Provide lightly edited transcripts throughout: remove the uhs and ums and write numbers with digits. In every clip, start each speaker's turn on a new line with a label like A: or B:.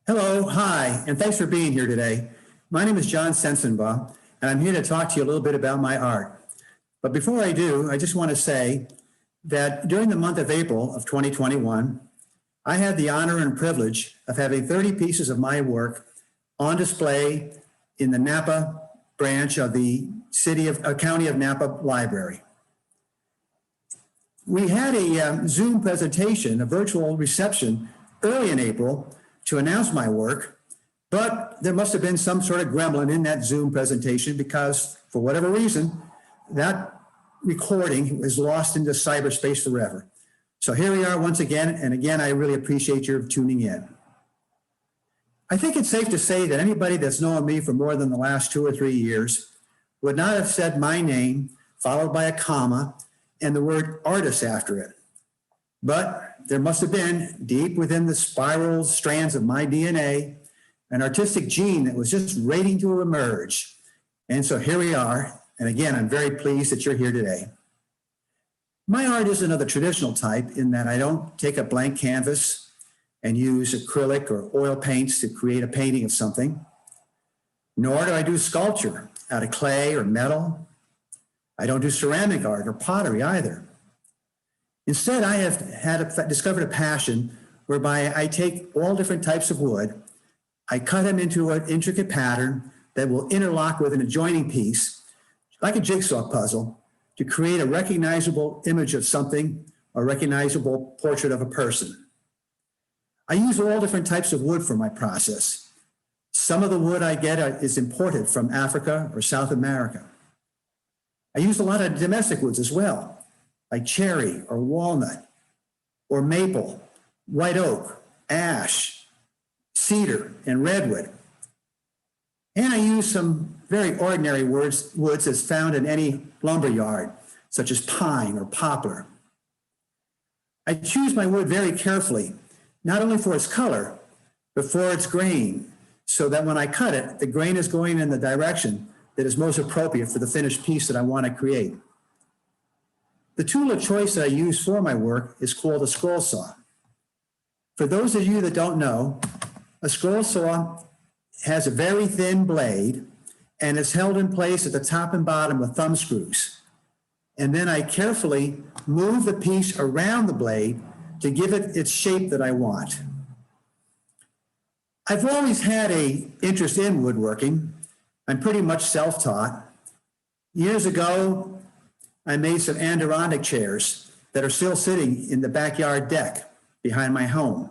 A: Hello, hi, and thanks for being here today. My name is John Sensenbaugh, and I'm here to talk to you a little bit about my art. But before I do, I just want to say that during the month of April of 2021, I had the honor and privilege of having 30 pieces of my work on display in the Napa branch of the County of Napa Library. We had a Zoom presentation, a virtual reception early in April to announce my work, but there must have been some sort of gremlin in that Zoom presentation because for whatever reason, that recording was lost into cyberspace forever. So here we are once again, and again, I really appreciate your tuning in. I think it's safe to say that anybody that's known me for more than the last 2 or 3 years would not have said my name followed by a comma and the word artist after it. But there must have been, deep within the spiral strands of my DNA, an artistic gene that was just waiting to emerge. And so here we are. And again, I'm very pleased that you're here today. My art isn't of the traditional type in that I don't take a blank canvas and use acrylic or oil paints to create a painting of something, nor do I do sculpture out of clay or metal. I don't do ceramic art or pottery either. Instead, I have discovered a passion whereby I take all different types of wood, I cut them into an intricate pattern that will interlock with an adjoining piece, like a jigsaw puzzle, to create a recognizable image of something, a recognizable portrait of a person. I use all different types of wood for my process. Some of the wood I get is imported from Africa or South America. I use a lot of domestic woods as well, like cherry or walnut or maple, white oak, ash, cedar, and redwood. And I use some very ordinary woods as found in any lumber yard, such as pine or poplar. I choose my wood very carefully, not only for its color, but for its grain, so that when I cut it, the grain is going in the direction that is most appropriate for the finished piece that I want to create. The tool of choice that I use for my work is called a scroll saw. For those of you that don't know, a scroll saw has a very thin blade and is held in place at the top and bottom with thumb screws. And then I carefully move the piece around the blade to give it its shape that I want. I've always had an interest in woodworking. I'm pretty much self-taught. Years ago, I made some Adirondack chairs that are still sitting in the backyard deck behind my home.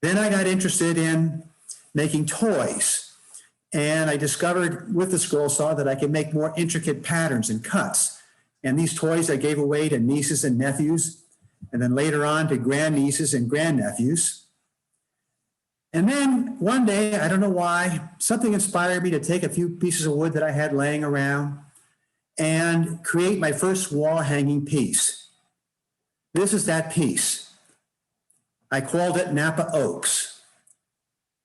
A: Then I got interested in making toys, and I discovered with the scroll saw that I could make more intricate patterns and cuts. And these toys I gave away to nieces and nephews, and then later on to grandnieces and grandnephews. And then one day, I don't know why, something inspired me to take a few pieces of wood that I had laying around and create my first wall hanging piece. This is that piece. I called it Napa Oaks.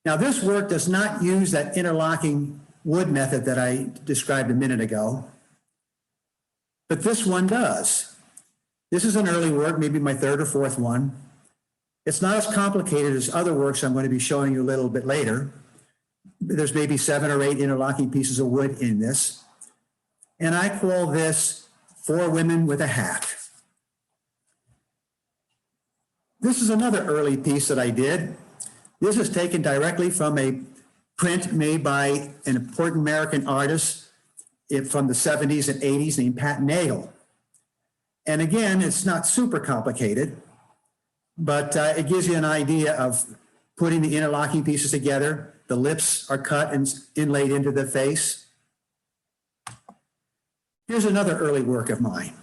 A: Now this work does not use that interlocking wood method that I described a minute ago, but this one does. This is an early work, maybe my third or fourth one. It's not as complicated as other works I'm going to be showing you a little bit later. There's maybe 7 or 8 interlocking pieces of wood in this. And I call this 4 Women with a Hat. This is another early piece that I did. This is taken directly from a print made by an important American artist from the 70s and 80s named Pat Nagel. And again, it's not super complicated, but it gives you an idea of putting the interlocking pieces together. The lips are cut and inlaid into the face. Here's another early work of mine.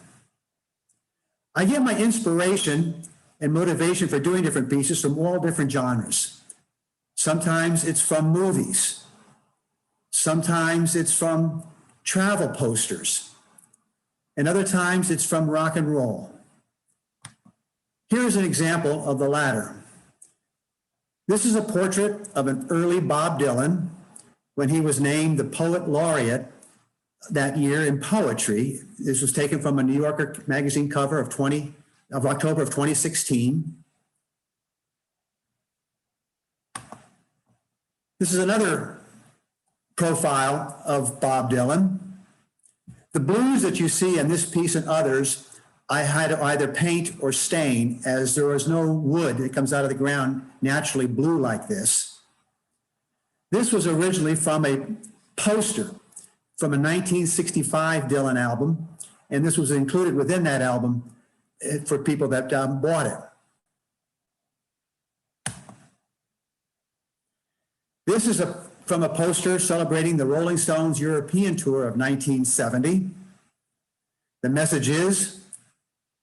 A: I get my inspiration and motivation for doing different pieces from all different genres. Sometimes it's from movies. Sometimes it's from travel posters. And other times it's from rock and roll. Here's an example of the latter. This is a portrait of an early Bob Dylan when he was named the Poet Laureate that year in poetry. This was taken from a New Yorker magazine cover of October of 2016. This is another profile of Bob Dylan. The blues that you see in this piece and others, I had to either paint or stain, as there was no wood that comes out of the ground naturally blue like this. This was originally from a poster from a 1965 Dylan album, and this was included within that album for people that bought it. This is from a poster celebrating the Rolling Stones European tour of 1970. The message is,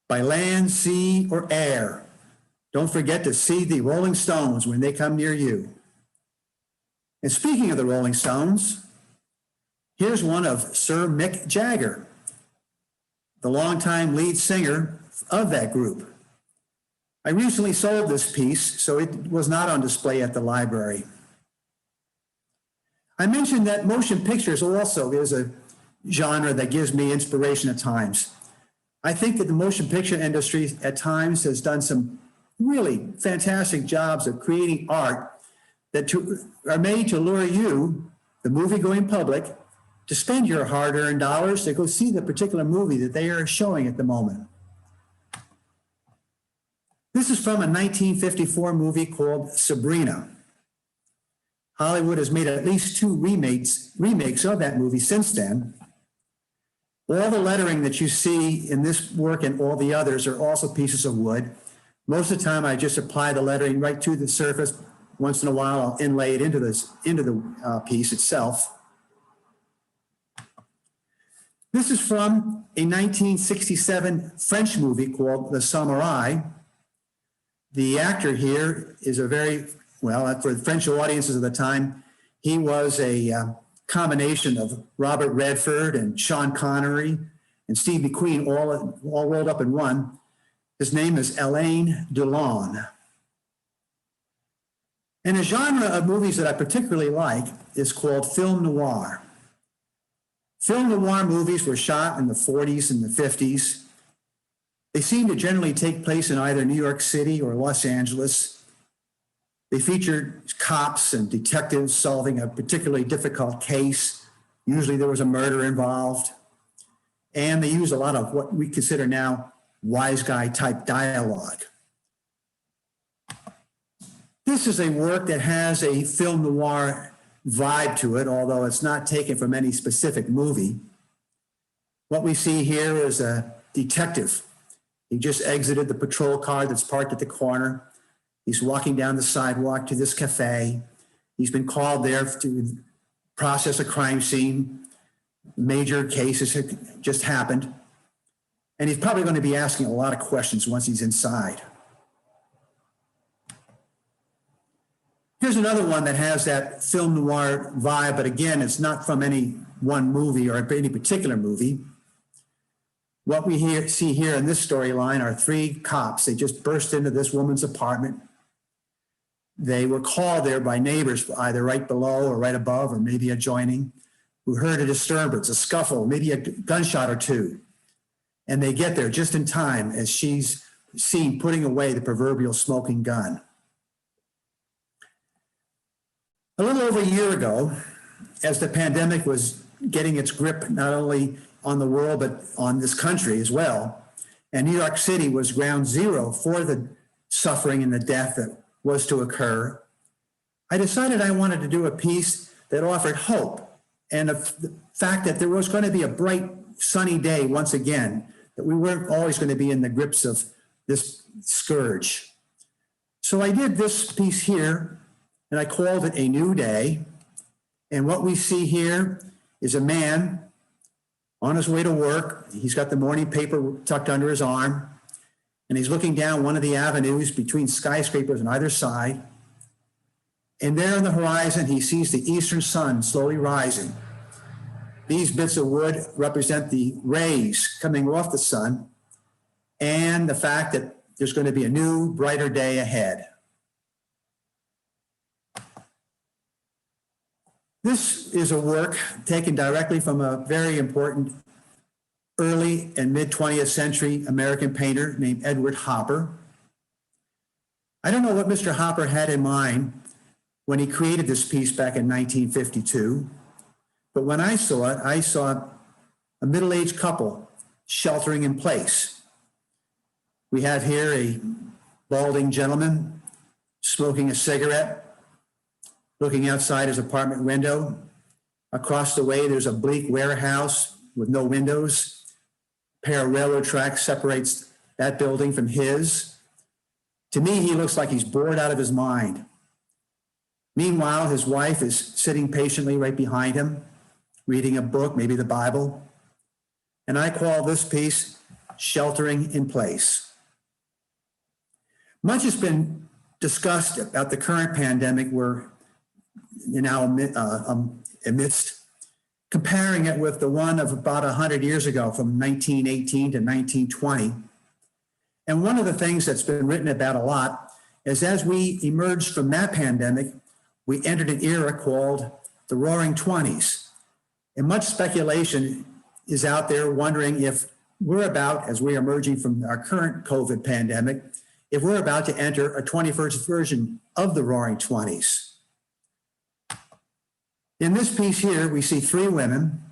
A: by land, sea, or air, don't forget to see the Rolling Stones when they come near you. And speaking of the Rolling Stones, here's one of Sir Mick Jagger, the longtime lead singer of that group. I recently sold this piece, so it was not on display at the library. I mentioned that motion pictures also is a genre that gives me inspiration at times. I think that the motion picture industry at times has done some really fantastic jobs of creating art that are made to lure you, the movie-going public, to spend your hard-earned dollars to go see the particular movie that they are showing at the moment. This is from a 1954 movie called Sabrina. Hollywood has made at least 2 remakes of that movie since then. All the lettering that you see in this work and all the others are also pieces of wood. Most of the time, I just apply the lettering right to the surface. Once in a while, I'll inlay it into the piece itself. This is from a 1967 French movie called The Samurai. The actor here is a very, well, for the French audiences of the time, he was a combination of Robert Redford and Sean Connery and Steve McQueen all rolled up in one. His name is Alain Delon. And a genre of movies that I particularly like is called film noir. Film noir movies were shot in the 40s and the 50s. They seem to generally take place in either New York City or Los Angeles. They featured cops and detectives solving a particularly difficult case. Usually there was a murder involved. And they use a lot of what we consider now wise guy type dialogue. This is a work that has a film noir vibe to it, although it's not taken from any specific movie. What we see here is a detective. He just exited the patrol car that's parked at the corner. He's walking down the sidewalk to this cafe. He's been called there to process a crime scene. Major cases have just happened. And he's probably going to be asking a lot of questions once he's inside. Here's another one that has that film noir vibe, but again, it's not from any one movie or any particular movie. What we see here in this storyline are 3 cops. They just burst into this woman's apartment. They were called there by neighbors, either right below or right above, or maybe adjoining, who heard a disturbance, a scuffle, maybe a gunshot or 2. And they get there just in time as she's seen putting away the proverbial smoking gun. A little over a year ago, as the pandemic was getting its grip not only on the world, but on this country as well, and New York City was ground zero for the suffering and the death that was to occur, I decided I wanted to do a piece that offered hope and the fact that there was going to be a bright, sunny day once again, that we weren't always going to be in the grips of this scourge. So I did this piece here, and I called it A New Day. And what we see here is a man on his way to work. He's got the morning paper tucked under his arm, and he's looking down one of the avenues between skyscrapers on either side. And there on the horizon, he sees the eastern sun slowly rising. These bits of wood represent the rays coming off the sun and the fact that there's going to be a new, brighter day ahead. This is a work taken directly from a very important early and mid-20th century American painter named Edward Hopper. I don't know what Mr. Hopper had in mind when he created this piece back in 1952. But when I saw a middle-aged couple sheltering in place. We have here a balding gentleman smoking a cigarette, looking outside his apartment window. Across the way, there's a bleak warehouse with no windows. A pair of railroad tracks separates that building from his. To me, he looks like he's bored out of his mind. Meanwhile, his wife is sitting patiently right behind him, reading a book, maybe the Bible. And I call this piece Sheltering in Place. Much has been discussed about the current pandemic we're now amidst, comparing it with the one of about 100 years ago from 1918 to 1920. And one of the things that's been written about a lot is as we emerged from that pandemic, we entered an era called the Roaring Twenties. And much speculation is out there wondering if we're about, as we're emerging from our current COVID pandemic, if we're about to enter a 21st version of the Roaring Twenties. In this piece here, we see three women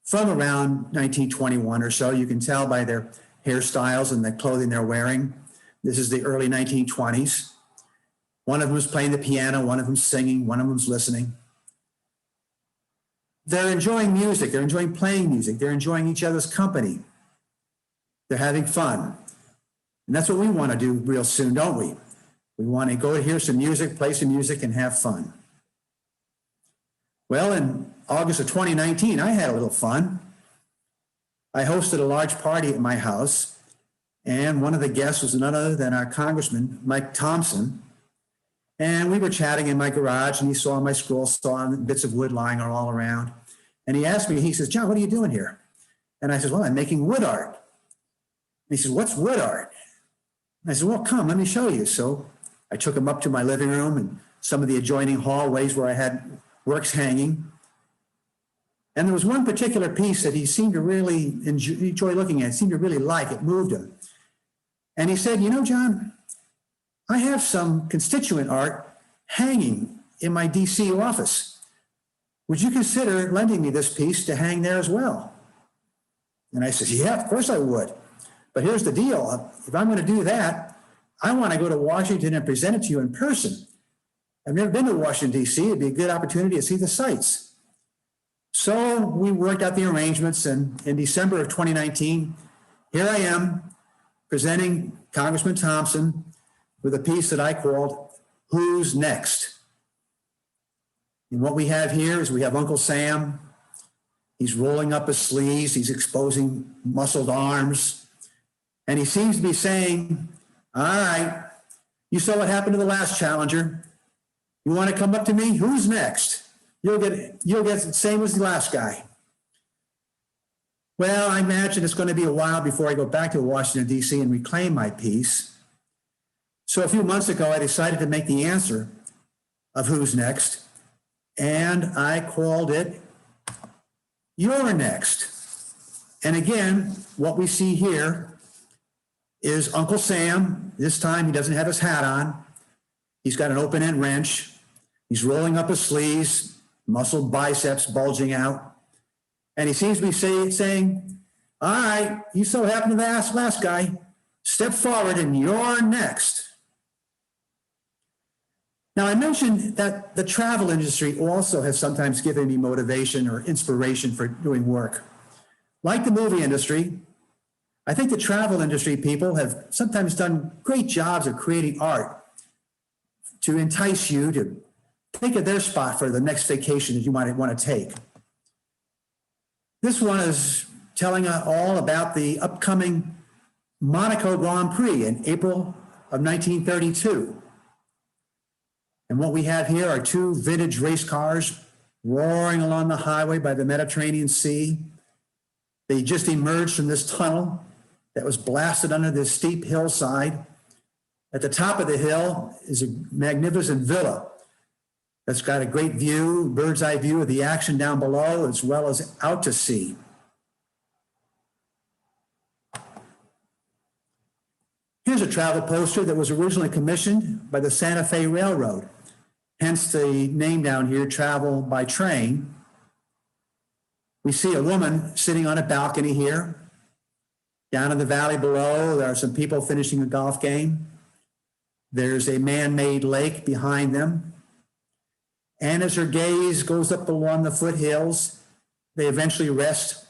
A: from around 1921 or so. You can tell by their hairstyles and the clothing they're wearing. This is the early 1920s. One of them is playing the piano, one of them's singing, one of them's listening. They're enjoying music, they're enjoying playing music, they're enjoying each other's company. They're having fun. And that's what we want to do real soon, don't we? We want to go hear some music, play some music, and have fun. Well, in August of 2019, I had a little fun. I hosted a large party at my house, and one of the guests was none other than our Congressman Mike Thompson. And we were chatting in my garage, and he saw my scroll saw bits of wood lying all around. And he asked me, he says, "John, what are you doing here?" And I said, "Well, I'm making wood art." And he says, "What's wood art?" And I said, "Well, come, let me show you." So I took him up to my living room and some of the adjoining hallways where I had works hanging. And there was one particular piece that he seemed to really enjoy looking at, seemed to really like, it moved him. And he said, "You know, John, I have some constituent art hanging in my DC office. Would you consider lending me this piece to hang there as well?" And I said, "Yeah, of course I would. But here's the deal. If I'm going to do that, I want to go to Washington and present it to you in person. I've never been to Washington, D.C. It'd be a good opportunity to see the sites." So we worked out the arrangements, and in December of 2019, here I am presenting Congressman Thompson with a piece that I called Who's Next? And what we have here is we have Uncle Sam. He's rolling up his sleeves. He's exposing muscled arms. And he seems to be saying, "All right, you saw what happened to the last challenger. You want to come up to me? Who's next? You'll get the same as the last guy." Well, I imagine it's going to be a while before I go back to Washington, D.C. and reclaim my piece. So a few months ago, I decided to make the answer of Who's Next, and I called it You're Next. And again, what we see here is Uncle Sam. This time he doesn't have his hat on. He's got an open-end wrench. He's rolling up his sleeves, muscled biceps bulging out. And he seems to be saying, "All right, you so happen to the last guy. Step forward and you're next." Now, I mentioned that the travel industry also has sometimes given me motivation or inspiration for doing work. Like the movie industry, I think the travel industry people have sometimes done great jobs of creating art to entice you to think of their spot for the next vacation that you might want to take. This one is telling all about the upcoming Monaco Grand Prix in April of 1932. And what we have here are two vintage race cars roaring along the highway by the Mediterranean Sea. They just emerged from this tunnel that was blasted under this steep hillside. At the top of the hill is a magnificent villa that's got a great view, bird's eye view of the action down below, as well as out to sea. Here's a travel poster that was originally commissioned by the Santa Fe Railroad. hence the name down here, Travel by Train. We see a woman sitting on a balcony here. Down in the valley below, there are some people finishing a golf game. There's a man-made lake behind them. And as her gaze goes up along the foothills, they eventually rest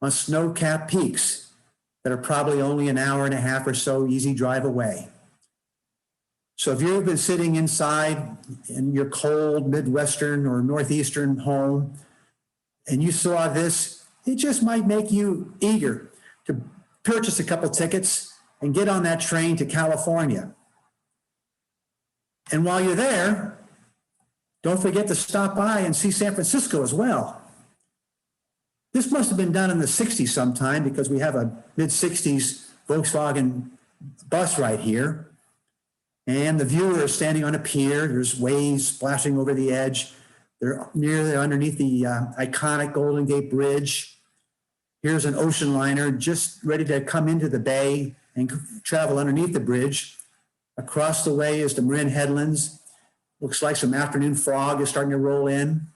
A: on snow-capped peaks that are probably only an hour and a half or so easy drive away. So if you've been sitting inside in your cold Midwestern or Northeastern home and you saw this, it just might make you eager to purchase a couple tickets and get on that train to California. And while you're there, don't forget to stop by and see San Francisco as well. This must have been done in the 60s sometime because we have a mid-60s Volkswagen bus right here. And the viewer is standing on a pier. There's waves splashing over the edge. They're underneath the iconic Golden Gate Bridge. Here's an ocean liner just ready to come into the bay and travel underneath the bridge. Across the way is the Marin Headlands. Looks like some afternoon fog is starting to roll in.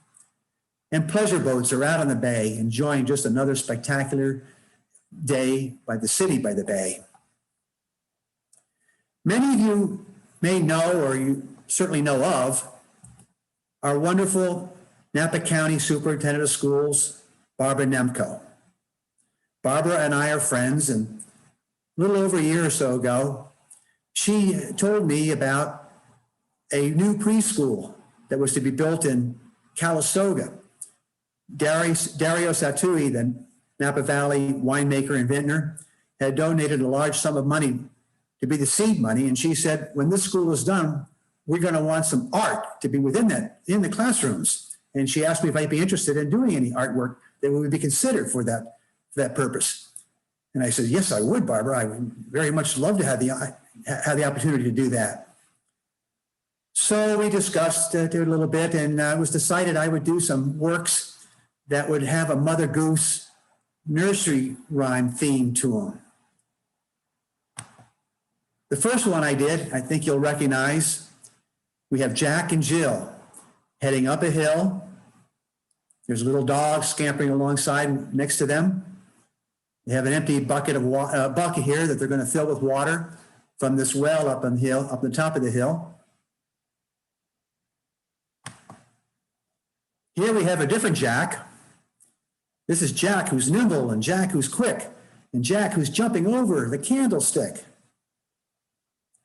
A: And pleasure boats are out on the bay, enjoying just another spectacular day by the city by the bay. Many of you may know, or you certainly know of, our wonderful Napa County Superintendent of Schools, Barbara Nemko. Barbara and I are friends, and a little over a year or so ago, she told me about a new preschool that was to be built in Calistoga. Dario Satui, the Napa Valley winemaker and vintner, had donated a large sum of money to be the seed money. And she said, when this school is done, we're going to want some art to be within that, in the classrooms. And she asked me if I'd be interested in doing any artwork that would be considered for that purpose. And I said, yes, I would, Barbara. I would very much love to have the opportunity to do that. So we discussed it a little bit, and it was decided I would do some works that would have a Mother Goose nursery rhyme theme to them. The first one I did, I think you'll recognize. We have Jack and Jill heading up a hill. There's a little dog scampering alongside next to them. They have an empty bucket here that they're going to fill with water from this well up on the hill, up the top of the hill. Here we have a different Jack. This is Jack who's nimble, and Jack who's quick, and Jack who's jumping over the candlestick.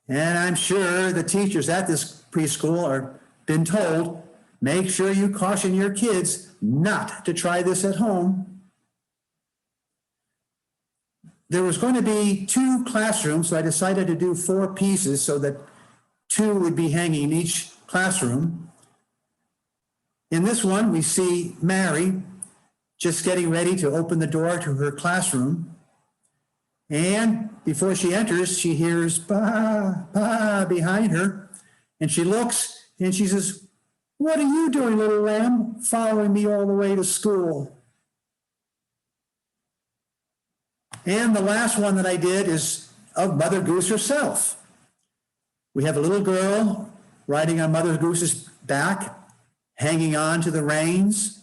A: And I'm sure the teachers at this preschool are been told, make sure you caution your kids not to try this at home. There was going to be 2 classrooms, so I decided to do 4 pieces so that 2 would be hanging in each classroom. In this one, we see Mary just getting ready to open the door to her classroom. And before she enters, she hears "Ba, ba" behind her. And she looks and she says, "What are you doing, little lamb, following me all the way to school?" And the last one that I did is of Mother Goose herself. We have a little girl riding on Mother Goose's back, hanging on to the reins,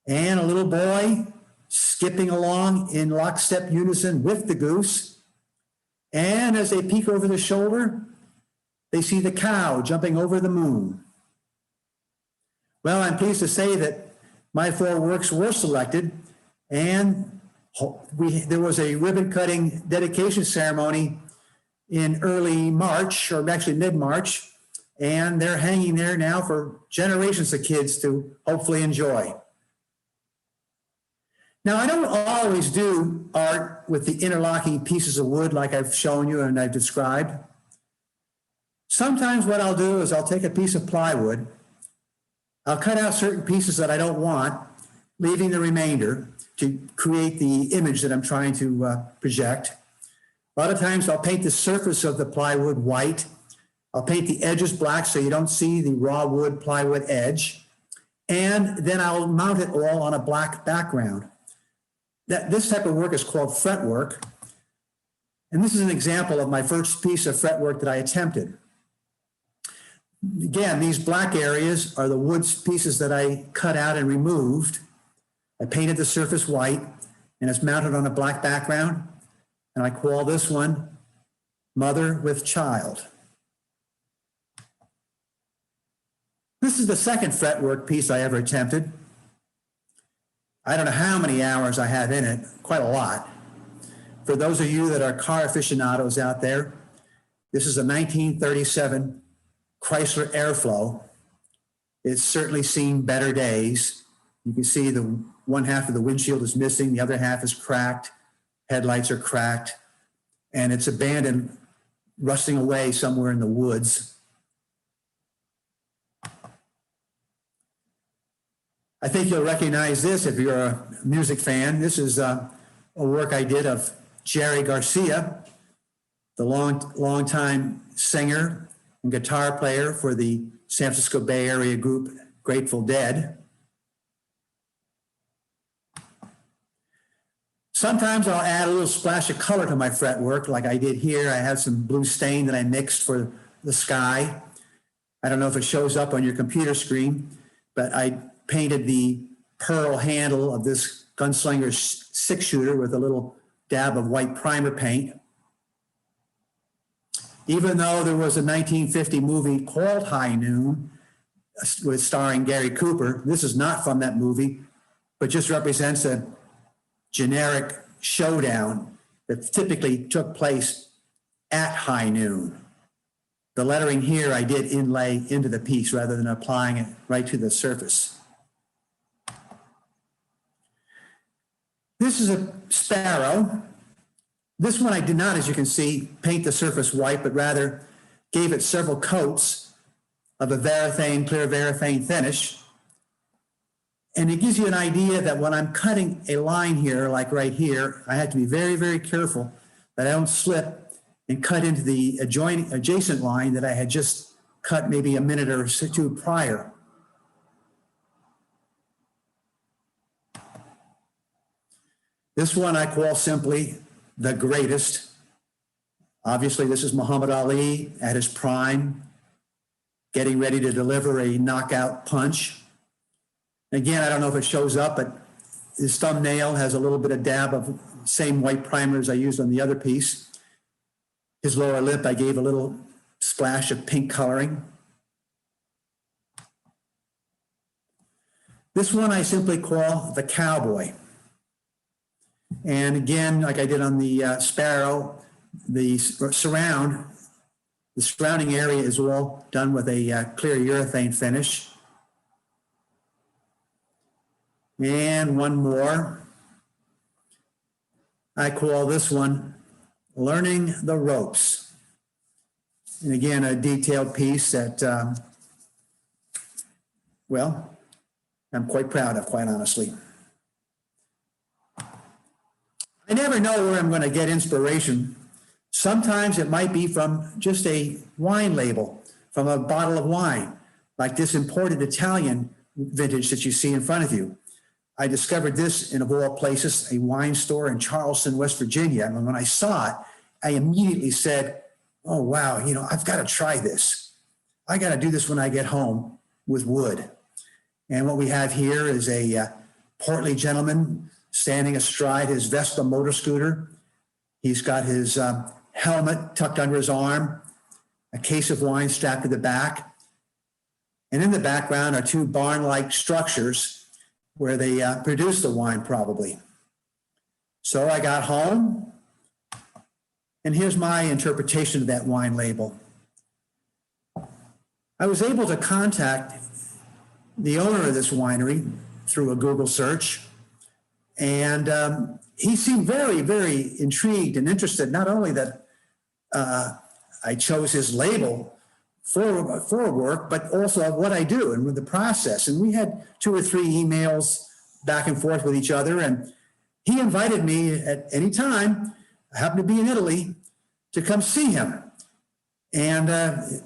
A: and a little boy skipping along in lockstep unison with the goose. And as they peek over the shoulder, they see the cow jumping over the moon. Well, I'm pleased to say that my 4 works were selected, and there was a ribbon-cutting dedication ceremony in early March, or actually mid-March, and they're hanging there now for generations of kids to hopefully enjoy. Now, I don't always do art with the interlocking pieces of wood like I've shown you and I've described. Sometimes what I'll do is I'll take a piece of plywood, I'll cut out certain pieces that I don't want, leaving the remainder to create the image that I'm trying to project. A lot of times I'll paint the surface of the plywood white. I'll paint the edges black so you don't see the raw wood plywood edge. And then I'll mount it all on a black background. This type of work is called fretwork. And this is an example of my first piece of fretwork that I attempted. Again, these black areas are the wood pieces that I cut out and removed. I painted the surface white, and it's mounted on a black background. And I call this one Mother with Child. This is the second fretwork piece I ever attempted. I don't know how many hours I have in it, quite a lot. For those of you that are car aficionados out there, this is a 1937 Chrysler Airflow. It's certainly seen better days. You can see the one half of the windshield is missing, the other half is cracked, headlights are cracked, and it's abandoned, rusting away somewhere in the woods. I think you'll recognize this if you're a music fan. This is a work I did of Jerry Garcia, the long-time singer and guitar player for the San Francisco Bay Area group Grateful Dead. Sometimes I'll add a little splash of color to my fretwork, like I did here. I have some blue stain that I mixed for the sky. I don't know if it shows up on your computer screen, but I painted the pearl handle of this Gunslinger 6-shooter with a little dab of white primer paint. Even though there was a 1950 movie called High Noon, with starring Gary Cooper, this is not from that movie, but just represents a generic showdown that typically took place at high noon. The lettering here I did inlay into the piece rather than applying it right to the surface. This is a Sparrow. This one I did not, as you can see, paint the surface white, but rather gave it several coats of a varathane, clear varathane finish. And it gives you an idea that when I'm cutting a line here, like right here, I have to be very, very careful that I don't slip and cut into the adjacent line that I had just cut maybe a minute or two prior. This one I call simply The Greatest. Obviously, this is Muhammad Ali at his prime, getting ready to deliver a knockout punch. Again, I don't know if it shows up, but his thumbnail has a little bit of dab of same white primer as I used on the other piece. His lower lip, I gave a little splash of pink coloring. This one I simply call the Cowboy. And again, like I did on the Sparrow, the surrounding area is all done with a clear urethane finish. And one more. I call this one Learning the Ropes. And again, a detailed piece that, well, I'm quite proud of, quite honestly. I never know where I'm going to get inspiration. Sometimes it might be from just a wine label, from a bottle of wine, like this imported Italian vintage that you see in front of you. I discovered this in, of all places, a wine store in Charleston, West Virginia. And when I saw it, I immediately said, oh, wow, I've got to try this. I got to do this when I get home with wood. And what we have here is a portly gentleman standing astride his Vespa motor scooter. He's got his helmet tucked under his arm, a case of wine strapped to the back. And in the background are two barn-like structures where they produce the wine probably. So I got home, and here's my interpretation of that wine label. I was able to contact the owner of this winery through a Google search, and he seemed very, very intrigued and interested, not only that I chose his label for work, but also what I do and with the process. And we had 2 or 3 emails back and forth with each other. And he invited me at any time, I happen to be in Italy, to come see him. And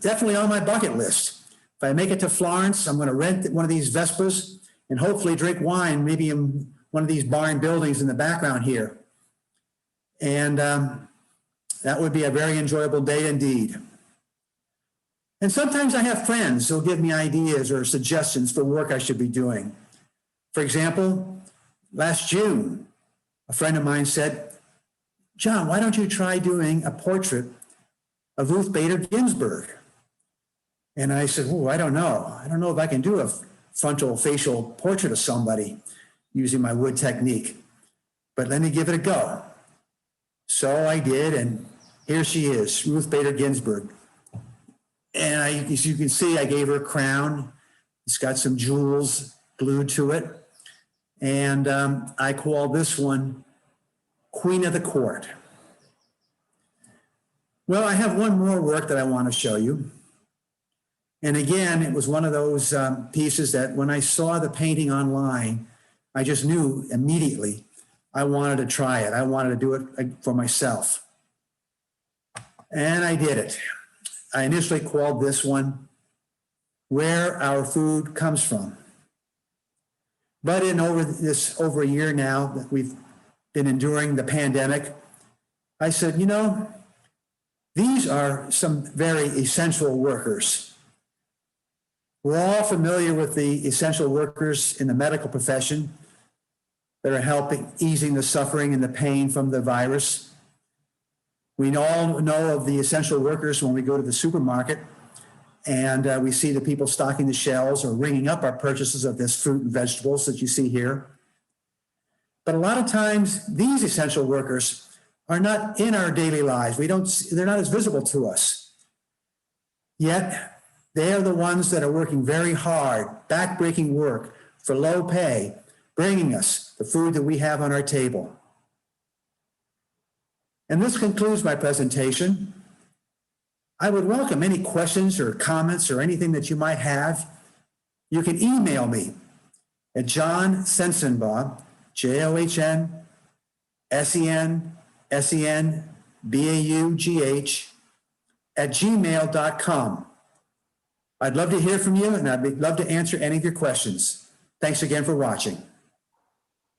A: definitely on my bucket list. If I make it to Florence, I'm going to rent one of these Vespas and hopefully drink wine, maybe in one of these barn buildings in the background here. And that would be a very enjoyable day indeed. And sometimes I have friends who'll give me ideas or suggestions for work I should be doing. For example, last June, a friend of mine said, John, why don't you try doing a portrait of Ruth Bader Ginsburg? And I said, oh, I don't know. I don't know if I can do a frontal facial portrait of somebody using my wood technique, but let me give it a go. So I did, and here she is, Ruth Bader Ginsburg. And as you can see, I gave her a crown. It's got some jewels glued to it. And I call this one Queen of the Court. Well, I have one more work that I want to show you. And again, it was one of those pieces that when I saw the painting online, I just knew immediately I wanted to try it. I wanted to do it for myself. And I did it. I initially called this one Where Our Food Comes From. But in over a year now that we've been enduring the pandemic, I said, you know, these are some very essential workers. We're all familiar with the essential workers in the medical profession that are helping easing the suffering and the pain from the virus. We all know of the essential workers when we go to the supermarket and we see the people stocking the shelves or ringing up our purchases of this fruit and vegetables that you see here. But a lot of times, these essential workers are not in our daily lives. They're not as visible to us. Yet, they are the ones that are working very hard, backbreaking work for low pay, bringing us the food that we have on our table. And this concludes my presentation. I would welcome any questions or comments or anything that you might have. You can email me at John Sensenbaugh, JOHNSENBAUGH @gmail.com. I'd love to hear from you, and I'd love to answer any of your questions. Thanks again for watching.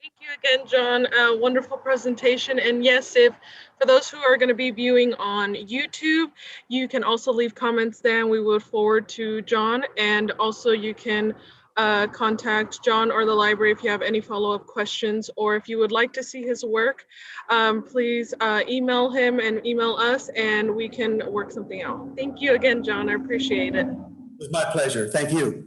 B: Thank you again, John. Wonderful presentation. And yes, for those who are going to be viewing on YouTube, you can also leave comments there and we will forward to John. And also you can contact John or the library if you have any follow-up questions, or if you would like to see his work, please email him and email us and we can work something out. Thank you again, John. I appreciate it.
A: It was my pleasure. Thank you.